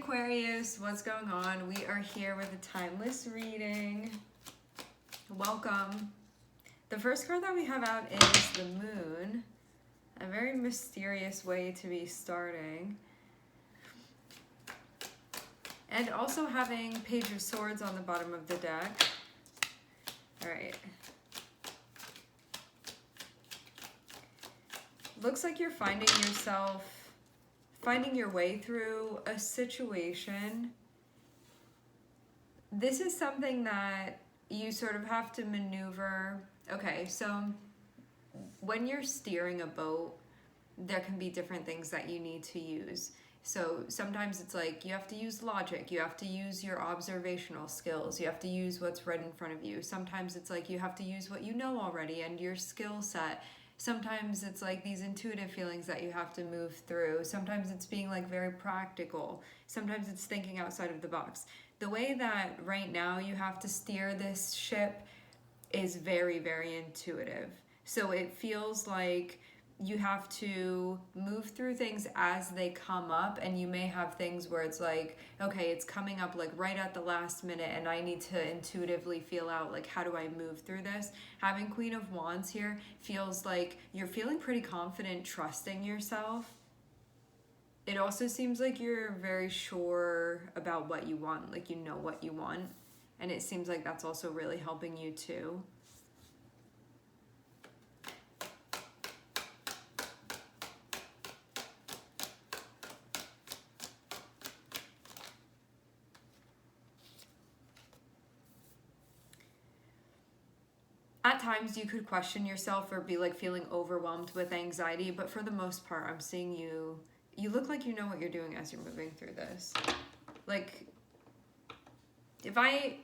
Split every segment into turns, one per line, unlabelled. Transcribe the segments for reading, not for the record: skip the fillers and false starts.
Aquarius, what's going on? We are here with a timeless reading. Welcome. The first card that we have out is the Moon. A very mysterious way to be starting. And also having Page of Swords on the bottom of the deck. Alright. Looks like you're finding your way through a situation. This is something that you sort of have to maneuver. Okay, so when you're steering a boat, there can be different things that you need to use. So sometimes it's like you have to use logic, you have to use your observational skills, you have to use what's right in front of you. Sometimes it's like you have to use what you know already and your skill set. Sometimes it's like these intuitive feelings that you have to move through. Sometimes it's being like very practical. Sometimes it's thinking outside of the box. The way that right now you have to steer this ship is very, very intuitive. So it feels like you have to move through things as they come up, and you may have things where it's like, okay, it's coming up like right at the last minute and I need to intuitively feel out like, how do I move through this? Having Queen of Wands here feels like you're feeling pretty confident, trusting yourself. It also seems like you're very sure about what you want, like you know what you want, and it seems like that's also really helping you too. At times you could question yourself or be like feeling overwhelmed with anxiety, but for the most part, I'm seeing you look like you know what you're doing as you're moving through this. Like, if I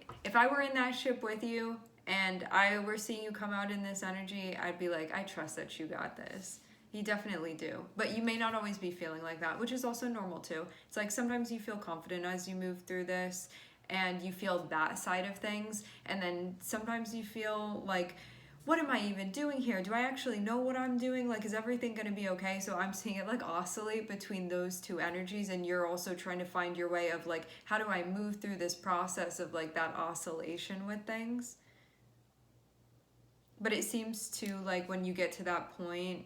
were in that ship with you and I were seeing you come out in this energy, I'd be like, I trust that you got this. You definitely do. But you may not always be feeling like that, which is also normal too. It's like sometimes you feel confident as you move through this, and you feel that side of things, and then sometimes you feel like, what am I even doing here? Do I actually know what I'm doing? Like, is everything gonna be okay? So I'm seeing it like oscillate between those two energies, and you're also trying to find your way of like, how do I move through this process of like that oscillation with things? But it seems to, like, when you get to that point,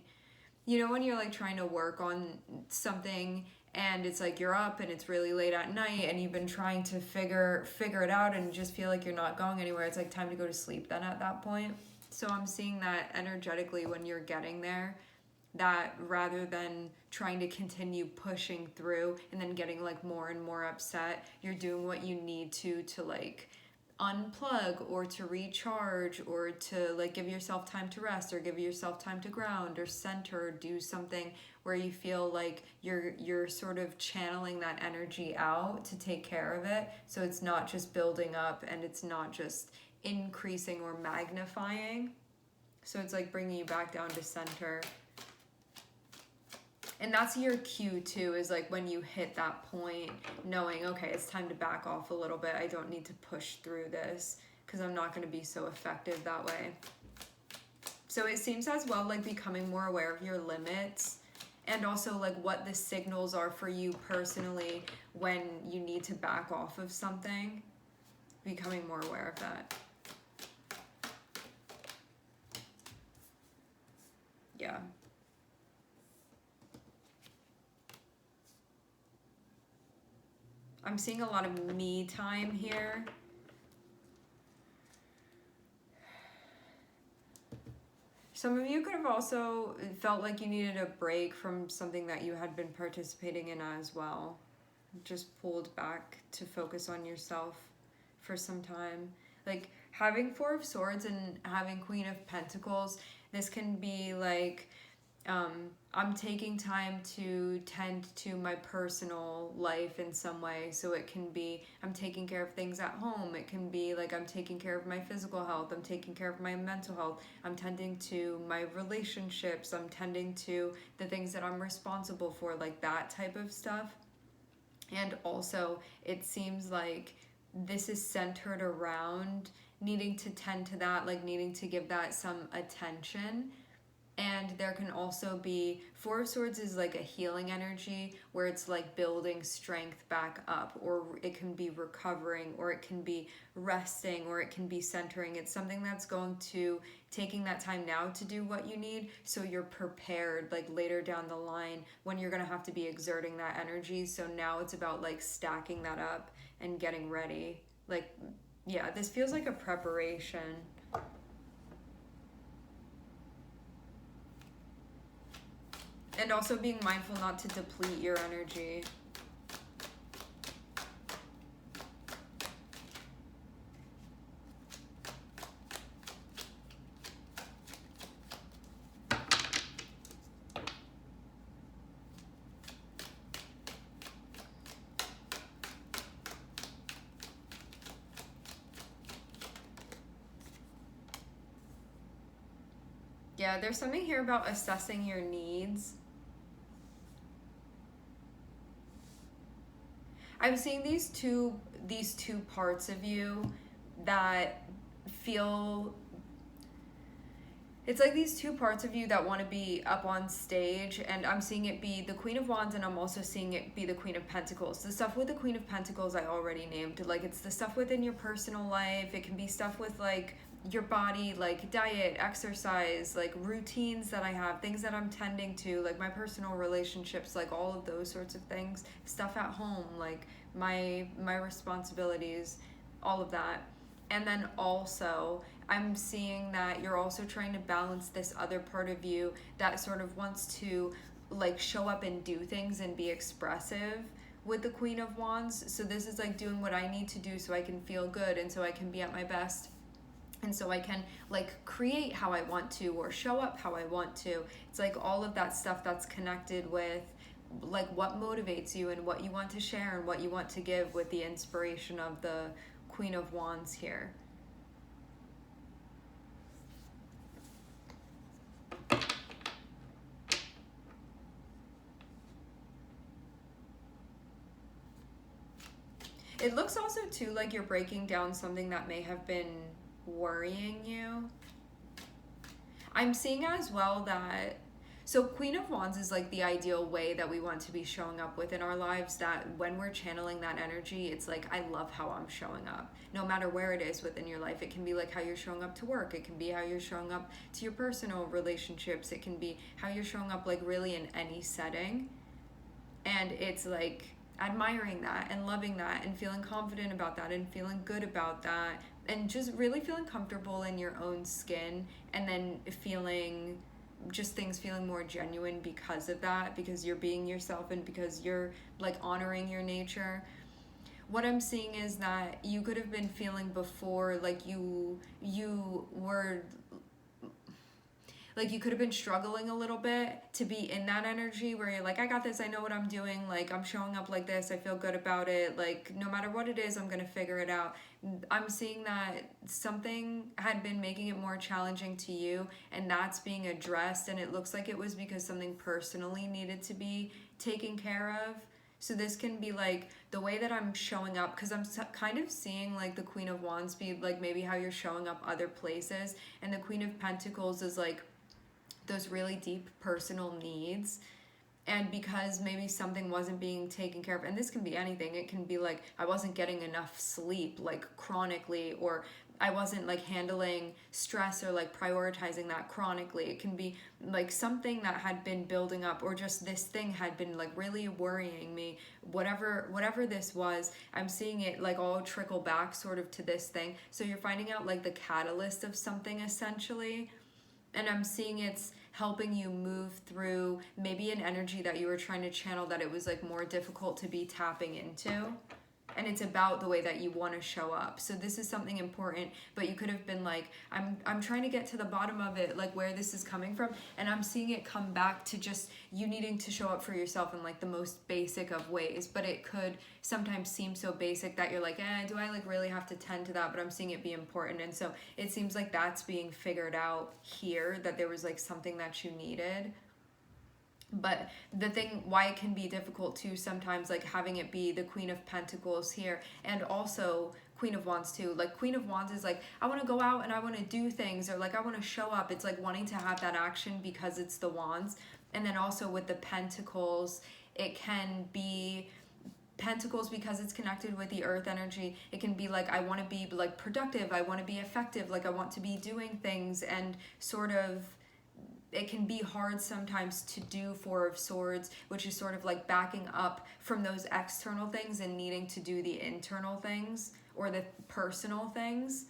you know, when you're like trying to work on something and it's like you're up and it's really late at night and you've been trying to figure it out and you just feel like you're not going anywhere, it's like time to go to sleep then at that point. So I'm seeing that energetically when you're getting there, that rather than trying to continue pushing through and then getting like more and more upset, you're doing what you need to like unplug or to recharge or to like give yourself time to rest or give yourself time to ground or center or do something where you feel like you're sort of channeling that energy out to take care of it, so it's not just building up and it's not just increasing or magnifying. So it's like bringing you back down to center. And that's your cue too, is like when you hit that point, knowing, okay, it's time to back off a little bit. I don't need to push through this because I'm not going to be so effective that way. So it seems as well like becoming more aware of your limits and also like what the signals are for you personally when you need to back off of something. Becoming more aware of that. Yeah. I'm seeing a lot of me time here. Some of you could have also felt like you needed a break from something that you had been participating in as well. Just pulled back to focus on yourself for some time. Like having Four of Swords and having Queen of Pentacles, this can be like, I'm taking time to tend to my personal life in some way. So it can be I'm taking care of things at home. It can be like I'm taking care of my physical health. I'm taking care of my mental health. I'm tending to my relationships. I'm tending to the things that I'm responsible for, like that type of stuff. And also it seems like this is centered around needing to tend to that, like needing to give that some attention. And there can also be, Four of Swords is like a healing energy where it's like building strength back up, or it can be recovering, or it can be resting, or it can be centering. It's something that's going to taking that time now to do what you need, so you're prepared like later down the line when you're going to have to be exerting that energy. So now it's about like stacking that up and getting ready. Like, yeah, this feels like a preparation. And also being mindful not to deplete your energy. Yeah, there's something here about assessing your needs. I'm seeing these two parts of you that feel, it's like these two parts of you that want to be up on stage, and I'm seeing it be the Queen of Wands, and I'm also seeing it be the Queen of Pentacles. The stuff with the Queen of Pentacles I already named. Like, it's the stuff within your personal life. It can be stuff with like your body, like diet, exercise, like routines that I have, things that I'm tending to, like my personal relationships, like all of those sorts of things, stuff at home, like my responsibilities, all of that. And then also I'm seeing that you're also trying to balance this other part of you that sort of wants to like show up and do things and be expressive with the Queen of Wands. So this is like doing what I need to do so I can feel good and so I can be at my best, and so I can like create how I want to or show up how I want to. It's like all of that stuff that's connected with like what motivates you and what you want to share and what you want to give, with the inspiration of the Queen of Wands here. It looks also too like you're breaking down something that may have been worrying you. I'm seeing as well that, so Queen of Wands is like the ideal way that we want to be showing up within our lives, that when we're channeling that energy, it's like, I love how I'm showing up. No matter where it is within your life, it can be like how you're showing up to work. It can be how you're showing up to your personal relationships. It can be how you're showing up like really in any setting. And it's like admiring that and loving that and feeling confident about that and feeling good about that and just really feeling comfortable in your own skin, and then feeling just things feeling more genuine because of that, because you're being yourself and because you're like honoring your nature. What I'm seeing is that you could have been feeling before like you were like you could have been struggling a little bit to be in that energy where you're like, I got this, I know what I'm doing, like I'm showing up like this, I feel good about it, like no matter what it is, I'm gonna figure it out. I'm seeing that something had been making it more challenging to you, and that's being addressed, and it looks like it was because something personally needed to be taken care of. So this can be like the way that I'm showing up, because I'm kind of seeing like the Queen of Wands be like maybe how you're showing up other places, and the Queen of Pentacles is like those really deep personal needs. And because maybe something wasn't being taken care of, and this can be anything, it can be like I wasn't getting enough sleep like chronically, or I wasn't like handling stress or like prioritizing that chronically. It can be like something that had been building up, or just this thing had been like really worrying me. Whatever this was, I'm seeing it like all trickle back sort of to this thing. So you're finding out like the catalyst of something essentially. And I'm seeing it's helping you move through maybe an energy that you were trying to channel that it was like more difficult to be tapping into. And it's about the way that you want to show up. So this is something important, but you could have been like, I'm trying to get to the bottom of it, like where this is coming from. And I'm seeing it come back to just you needing to show up for yourself in like the most basic of ways. But it could sometimes seem so basic that you're like, do I like really have to tend to that? But I'm seeing it be important. And so it seems like that's being figured out here, that there was like something that you needed. But the thing why it can be difficult too sometimes, like having it be the Queen of Pentacles here and also Queen of Wands too. Like Queen of Wands is like, I want to go out and I want to do things, or like I want to show up. It's like wanting to have that action because it's the Wands. And then also with the Pentacles, it can be Pentacles because it's connected with the earth energy. It can be like, I want to be like productive, I want to be effective, like I want to be doing things, and sort of it can be hard sometimes to do Four of Swords, which is sort of like backing up from those external things and needing to do the internal things or the personal things.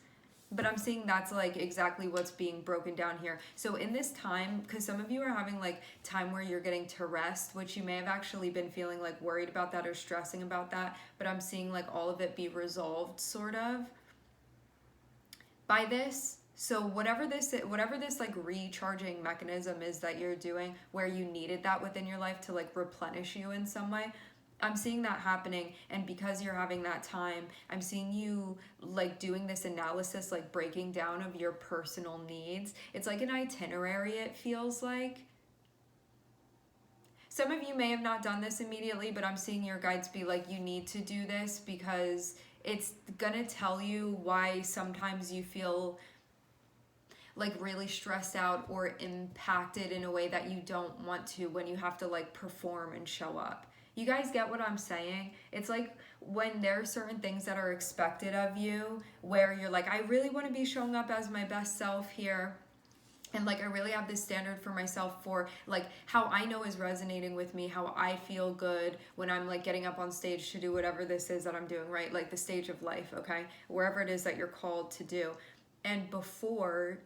But I'm seeing that's like exactly what's being broken down here. So in this time, because some of you are having like time where you're getting to rest, which you may have actually been feeling like worried about that or stressing about that, but I'm seeing like all of it be resolved sort of by this. So whatever this like recharging mechanism is that you're doing where you needed that within your life to like replenish you in some way, I'm seeing that happening. And because you're having that time, I'm seeing you like doing this analysis, like breaking down of your personal needs. It's like an itinerary, it feels like. Some of you may have not done this immediately, but I'm seeing your guides be like, you need to do this because it's gonna tell you why sometimes you feel like really stressed out or impacted in a way that you don't want to when you have to like perform and show up. You guys get what I'm saying? It's like when there are certain things that are expected of you where you're like, I really want to be showing up as my best self here. And like I really have this standard for myself for like how I know is resonating with me, how I feel good when I'm like getting up on stage to do whatever this is that I'm doing, right? Like the stage of life, okay? Wherever it is that you're called to do. And before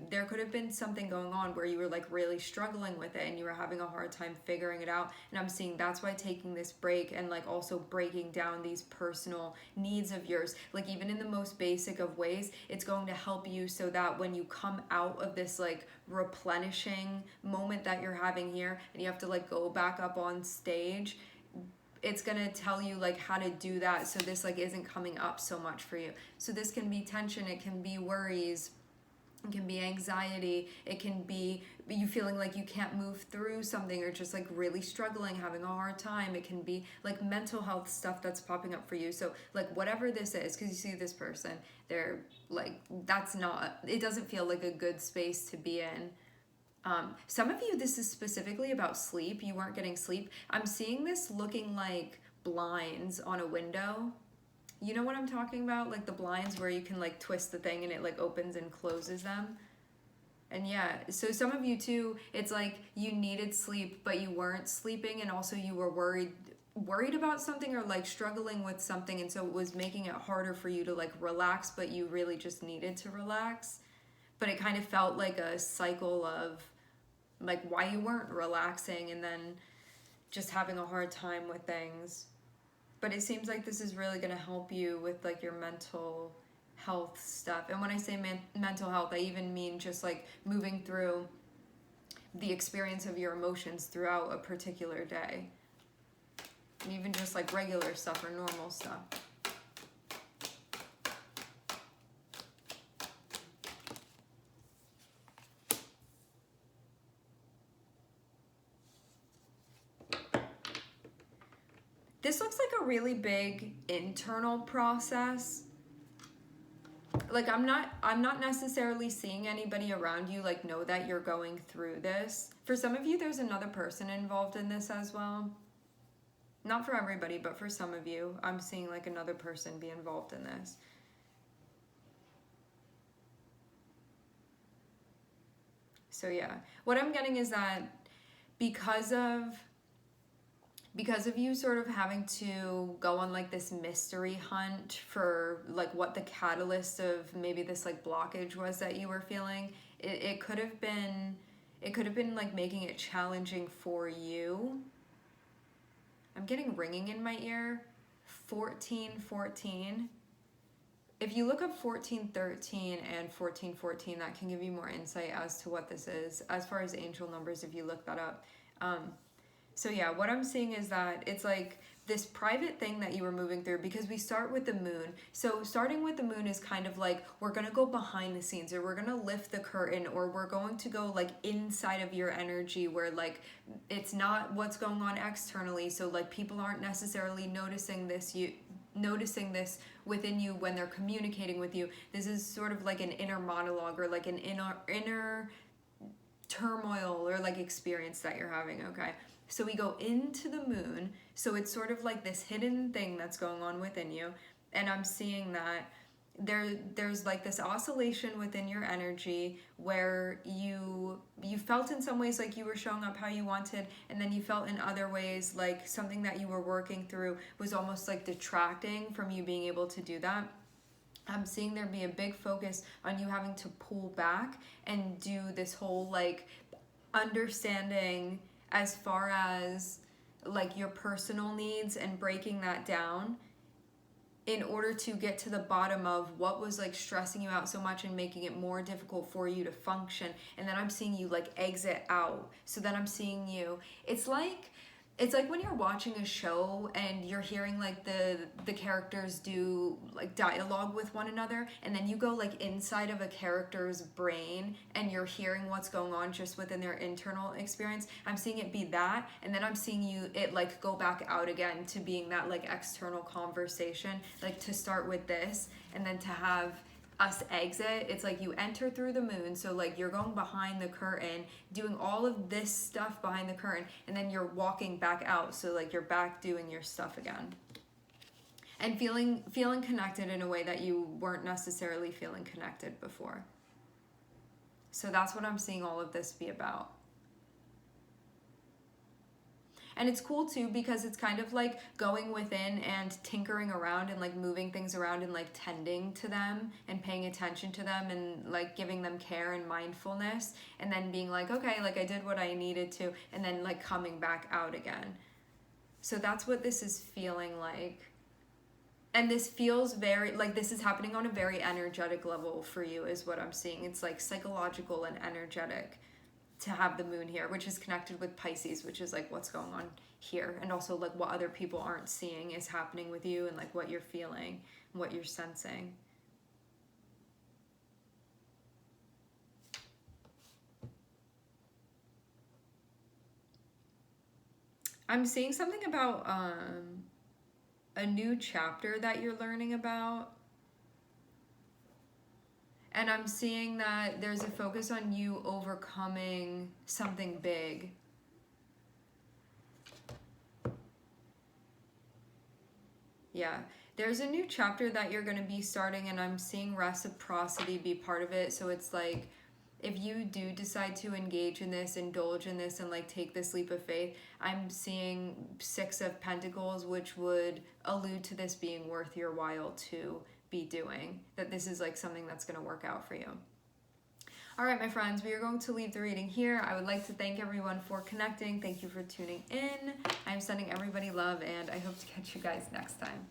there could have been something going on where you were like really struggling with it and you were having a hard time figuring it out. And I'm seeing that's why taking this break and like also breaking down these personal needs of yours, like even in the most basic of ways, it's going to help you so that when you come out of this like replenishing moment that you're having here and you have to like go back up on stage, it's gonna tell you like how to do that so this like isn't coming up so much for you. So this can be tension, it can be worries, it can be anxiety, it can be you feeling like you can't move through something or just like really struggling, having a hard time. It can be like mental health stuff that's popping up for you. So like whatever this is, because you see this person, they're like, that's not, it doesn't feel like a good space to be in. Some of you, this is specifically about sleep. You weren't getting sleep. I'm seeing this looking like blinds on a window. You know what I'm talking about? Like the blinds where you can like twist the thing and it like opens and closes them. And yeah, so some of you too, it's like you needed sleep, but you weren't sleeping, and also you were worried about something or like struggling with something, and so it was making it harder for you to like relax, but you really just needed to relax. But it kind of felt like a cycle of like why you weren't relaxing and then just having a hard time with things. But it seems like this is really going to help you with like your mental health stuff. And when I say mental health, I even mean just like moving through the experience of your emotions throughout a particular day. And even just like regular stuff or normal stuff. This looks like a really big internal process. Like I'm not necessarily seeing anybody around you like know that you're going through this. For some of you, there's another person involved in this as well. Not for everybody, but for some of you, I'm seeing like another person be involved in this. So yeah, what I'm getting is that because of you sort of having to go on like this mystery hunt for like what the catalyst of maybe this like blockage was that you were feeling, it could have been like making it challenging for you. I'm getting ringing in my ear. 1414. If you look up 1413 and 1414, that can give you more insight as to what this is as far as angel numbers if you look that up. So yeah, what I'm seeing is that it's like this private thing that you were moving through, because we start with the moon. So starting with the moon is kind of like, we're going to go behind the scenes, or we're going to lift the curtain, or we're going to go like inside of your energy where like it's not what's going on externally. So like people aren't necessarily noticing this within you when they're communicating with you. This is sort of like an inner monologue, or like an inner turmoil or like experience that you're having, okay? So we go into the moon, so it's sort of like this hidden thing that's going on within you, and I'm seeing that there's like this oscillation within your energy where you felt in some ways like you were showing up how you wanted, and then you felt in other ways like something that you were working through was almost like detracting from you being able to do that. I'm seeing there be a big focus on you having to pull back and do this whole like understanding as far as like your personal needs and breaking that down in order to get to the bottom of what was like stressing you out so much and making it more difficult for you to function. And then I'm seeing you like exit out. So then I'm seeing you, it's like when you're watching a show and you're hearing like the characters do like dialogue with one another, and then you go like inside of a character's brain and you're hearing what's going on just within their internal experience. I'm seeing it be that, and then I'm seeing it like go back out again to being that like external conversation, like to start with this and then to have us exit. It's like you enter through the moon, so like you're going behind the curtain, doing all of this stuff behind the curtain, and then you're walking back out, so like you're back doing your stuff again and feeling connected in a way that you weren't necessarily feeling connected before. So that's what I'm seeing all of this be about. And it's cool too, because it's kind of like going within and tinkering around and like moving things around and like tending to them and paying attention to them and like giving them care and mindfulness, and then being like, okay, like I did what I needed to, and then like coming back out again. So that's what this is feeling like. And this feels very, like this is happening on a very energetic level for you is what I'm seeing. It's like psychological and energetic to have the moon here, which is connected with Pisces, which is like what's going on here, and also like what other people aren't seeing is happening with you, and like what you're feeling and what you're sensing. I'm seeing something about a new chapter that you're learning about. And I'm seeing that there's a focus on you overcoming something big. Yeah, there's a new chapter that you're going to be starting, and I'm seeing reciprocity be part of it. So it's like, if you do decide to engage in this, indulge in this, and like take this leap of faith, I'm seeing 6 of Pentacles, which would allude to this being worth your while to be doing, that this is like something that's going to work out for you. All right, my friends, we are going to leave the reading here. I would like to thank everyone for connecting. Thank you for tuning in. I'm sending everybody love, and I hope to catch you guys next time.